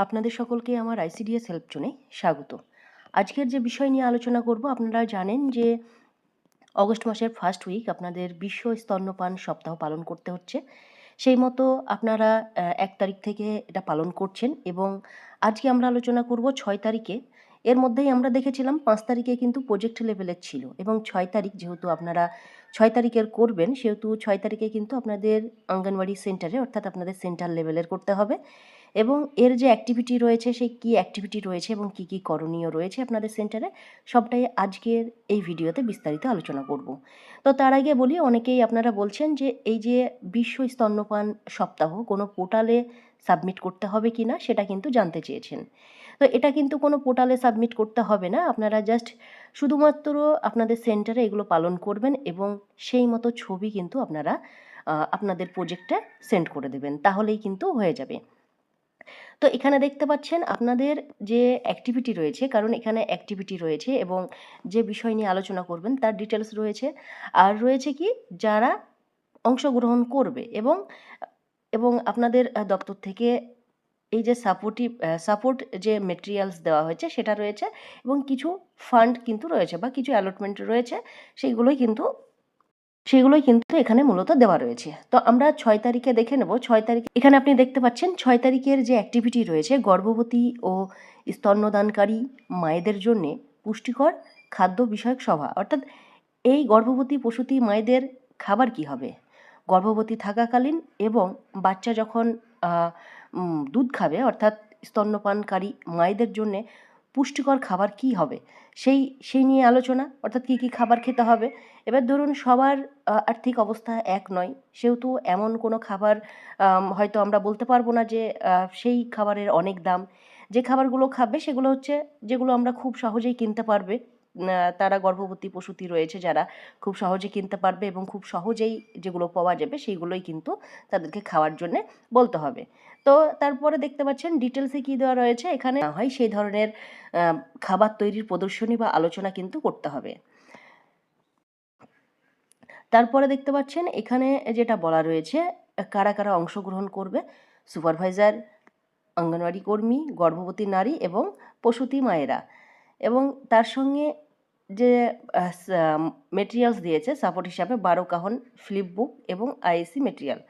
আপনাদের সকলকে আমার আইসিডিএস হেল্প জোনে স্বাগত। আজকের যে বিষয় নিয়ে আলোচনা করব, আপনারা জানেন যে অগস্ট মাসের ফার্স্ট উইক আপনাদের বিশ্ব স্তন্যপান সপ্তাহ পালন করতে হচ্ছে। সেই মতো আপনারা ১ তারিখ থেকে এটা পালন করছেন এবং আজকে আমরা আলোচনা করব ৬ তারিখে। এর মধ্যেই আমরা দেখেছিলাম ৫ তারিখে কিন্তু প্রজেক্ট লেভেলের ছিল এবং ৬ তারিখ যেহেতু আপনারা ৬ তারিখের করবেন, সেহেতু ৬ তারিখে কিন্তু আপনাদের অঙ্গনওয়াড়ি সেন্টারে অর্থাৎ আপনাদের সেন্টার লেভেলের করতে হবে এবং এর যে অ্যাক্টিভিটি রয়েছে, সেই কী অ্যাক্টিভিটি রয়েছে এবং কী কী করণীয় রয়েছে আপনাদের সেন্টারে, সবটাই আজকের এই ভিডিওতে বিস্তারিত আলোচনা করব। তো তার আগে বলি, অনেকেই আপনারা বলছেন যে এই যে বিশ্ব স্তন্যপান সপ্তাহ কোনো পোর্টালে সাবমিট করতে হবে কি না, সেটা কিন্তু জানতে চেয়েছেন। তো এটা কিন্তু কোনো পোর্টালে সাবমিট করতে হবে না। আপনারা জাস্ট শুধুমাত্র আপনাদের সেন্টারে এগুলো পালন করবেন এবং সেই মতো ছবি কিন্তু আপনারা আপনাদের প্রজেক্টে সেন্ড করে দেবেন, তাহলেই কিন্তু হয়ে যাবে। তো এখানে দেখতে পাচ্ছেন আপনাদের যে অ্যাক্টিভিটি রয়েছে, কারণ এখানে অ্যাক্টিভিটি রয়েছে এবং যে বিষয় নিয়ে আলোচনা করবেন তার ডিটেলস রয়েছে, আর রয়েছে কি যারা অংশগ্রহণ করবে এবং এবং আপনাদের দপ্তর থেকে এই যে সাপোর্ট যে মেটেরিয়ালস দেওয়া হয়েছে সেটা রয়েছে এবং কিছু ফান্ড কিন্তু রয়েছে বা কিছু অ্যালটমেন্ট রয়েছে, সেগুলোই কিন্তু এখানে মূলত দেওয়া রয়েছে। তো আমরা ৬ তারিখে দেখে নেব। ৬ তারিখ এখানে আপনি দেখতে পাচ্ছেন ৬ তারিখের যে অ্যাক্টিভিটি রয়েছে, গর্ভবতী ও স্তন্যদানকারী মায়েদের জন্যে পুষ্টিকর খাদ্য বিষয়ক সভা। অর্থাৎ এই গর্ভবতী প্রসূতি মায়েদের খাবার কি হবে, গর্ভবতী থাকাকালীন এবং বাচ্চা যখন দুধ খাবে অর্থাৎ স্তন্যপানকারী মায়েদের জন্যে পুষ্টিকর খাবার কি হবে, সেই নিয়ে আলোচনা। অর্থাৎ কী কী খাবার খেতে হবে। এবার ধরুন সবার আর্থিক অবস্থা এক নয়, সেহেতু এমন কোনো খাবার হয়তো আমরা বলতে পারবো না যে সেই খাবারের অনেক দাম। যে খাবারগুলো খাবে সেগুলো হচ্ছে যেগুলো আমরা খুব সহজেই কিনতে পারবে, তারা গর্ভবতী প্রসূতি রয়েছে যারা খুব সহজে কিনতে পারবে এবং খুব সহজেই যেগুলো পাওয়া যাবে সেইগুলোই কিন্তু তাদেরকে খাওয়ার জন্যে বলতে হবে। তো তারপরে দেখতে পাচ্ছেন ডিটেলসে কী দেওয়া রয়েছে, এখানে না হয় সেই ধরনের খাবার তৈরির প্রদর্শনী বা আলোচনা কিন্তু করতে হবে। তারপরে দেখতে পাচ্ছেন এখানে যেটা বলা রয়েছে, কারা কারা অংশগ্রহণ করবে, সুপারভাইজার, অঙ্গনওয়াড়ি কর্মী, গর্ভবতী নারী এবং প্রসূতি মায়েরা। এবং তার সঙ্গে যে মেটেরিয়ালস দিয়েছে সাপোর্ট হিসাবে 12 কাহন ফ্লিপ বুক এবং আইএসি মেটেরিয়াল,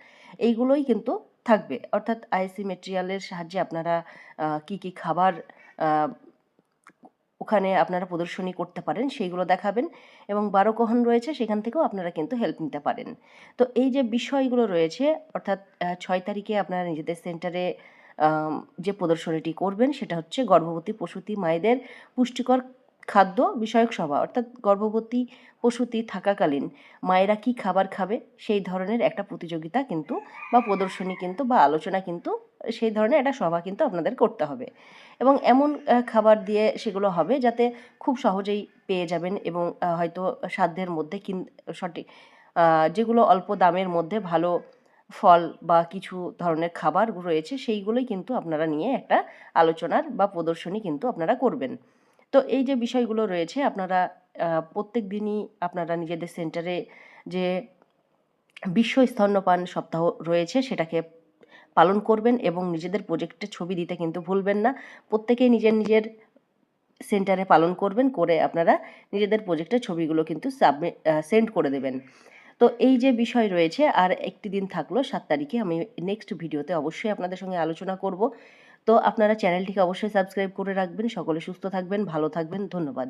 এইগুলোই কিন্তু থাকবে। অর্থাৎ আইএসি মেটেরিয়ালের সাহায্যে আপনারা কী কী খাবার ওখানে আপনারা প্রদর্শনী করতে পারেন সেইগুলো দেখাবেন এবং 12 কাহন রয়েছে সেখান থেকেও আপনারা কিন্তু হেল্প নিতে পারেন। তো এই যে বিষয়গুলো রয়েছে, অর্থাৎ 6 তারিখে আপনারা নিজেদের সেন্টারে যে প্রদর্শনীটি করবেন সেটা হচ্ছে গর্ভবতী প্রসূতি মায়েদের পুষ্টিকর খাদ্য বিষয়ক সভা। অর্থাৎ গর্ভবতী প্রসূতি থাকাকালীন মায়েরা কী খাবার খাবে সেই ধরনের একটা প্রতিযোগিতা কিন্তু বা প্রদর্শনী কিন্তু বা আলোচনা কিন্তু, সেই ধরনের একটা সভা কিন্তু আপনাদের করতে হবে এবং এমন খাবার দিয়ে সেগুলো হবে যাতে খুব সহজেই পেয়ে যাবেন এবং হয়তো সাধ্যের মধ্যে সঠিক যেগুলো অল্প দামের মধ্যে ভালো ফল বা কিছু ধরনের খাবার রয়েছে সেইগুলোই কিন্তু আপনারা নিয়ে একটা আলোচনার বা প্রদর্শনী কিন্তু আপনারা করবেন। তো এই যে বিষয়গুলো রয়েছে আপনারা প্রত্যেক দিনই আপনারা নিজেদের সেন্টারে যে বিশ্ব স্তন্যপান সপ্তাহ রয়েছে সেটাকে পালন করবেন এবং নিজেদের প্রজেক্টের ছবি দিতে কিন্তু ভুলবেন না। প্রত্যেকেই নিজের নিজের সেন্টারে পালন করবেন, করে আপনারা নিজেদের প্রজেক্টের ছবিগুলো কিন্তু সেন্ড করে দেবেন। তো এই যে বিষয় রয়েছে, আর একটি দিন থাকলো 7 তারিখে, আমি নেক্সট ভিডিওতে অবশ্যই আপনাদের সঙ্গে আলোচনা করব। তো আপনারা চ্যানেলটিকে অবশ্যই সাবস্ক্রাইব করে রাখবেন। সকলে সুস্থ থাকবেন, ভালো থাকবেন। ধন্যবাদ।